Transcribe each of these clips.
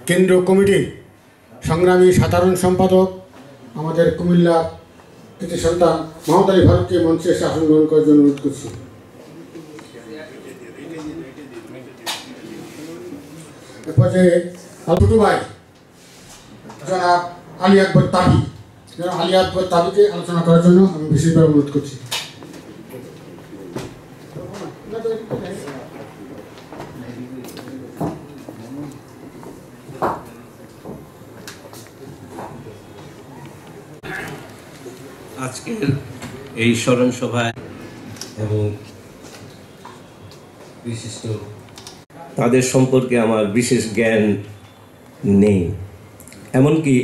কেন্দ্র কমিটির সংগ্রামী সাধারণ সম্পাদক আমাদের কুমিল্লা কৃতি সন্তান মোহাম্মদ আলী ফারুককে মঞ্চে এসে আসন গ্রহণ করার জন্য অনুরোধ করছি। এ পর্যায়ে ছোট ভাই জনাব আলী আকবর তাবি, জনাব আলী আকবর তাবিকে আলোচনা করার জন্য আমি বিশেষভাবে অনুরোধ করছি। আজকের এই স্মরণ সভায় এবং বিশিষ্ট তাদের সম্পর্কে আমার বিশেষ জ্ঞান নেই, এমনকি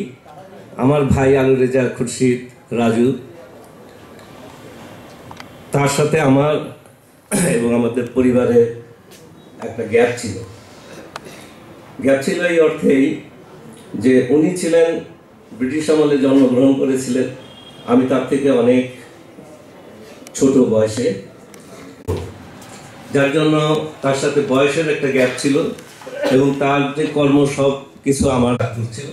আমার ভাই আলু রেজা খুরশিদ রাজু, তার সাথে আমার এবং আমাদের পরিবারের একটা গ্যাপ ছিল এই অর্থেই যে উনি ছিলেন ব্রিটিশ আমলে জন্মগ্রহণ করেছিলেন, আমি তার থেকে অনেক ছোট বয়সে, যার জন্য তার সাথে বয়সের একটা গ্যাপ ছিল এবং তার যে কর্ম সব কিছু আমার ছিল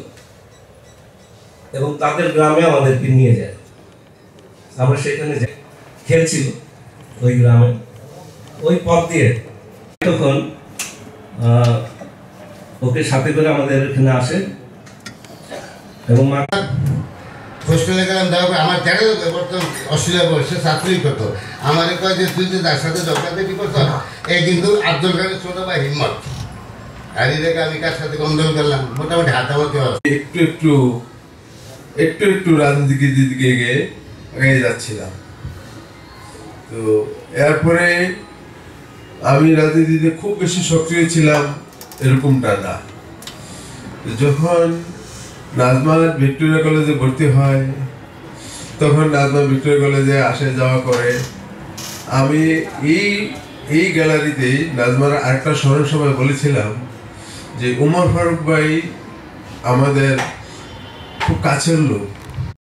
এবং তাদের গ্রামে আমাদেরকে নিয়ে যায়, আমরা সেখানে খেলছিল ওই গ্রামে, ওই পথ দিয়ে তখন ওকে সাথে করে আমাদের এখানে আসে এবং হোস্টেলে গেলাম, তারপরে আমার দেখা বর্তমান অস্ট্রেলিয়া বসে চাকরি করতো, আমার কয় যে তুই তার সাথে দরকারি করতো, এই কিন্তু আব্দুল খানের ছোট ভাই হিম্মত হারিয়ে রেখে আমি কার সাথে গন্ডল করলাম, মোটামুটি হাতাহাতি একটু রাজনীতির দিকে এগিয়ে যাচ্ছিলাম। তো এরপরে আমি রাজনীতিতে খুব বেশি সক্রিয় ছিলাম এরকমটা না। যখন নাজমা ভিক্টোরিয়া কলেজে ভর্তি হয় তখন নাজমা ভিক্টোরিয়া কলেজে আসে যাওয়া করে। আমি এই গ্যালারিতেই নাজমার আরেকটা স্মরণ সভায় বলেছিলাম যে উমর ফারুক ভাই আমাদের খুব কাছের লোক,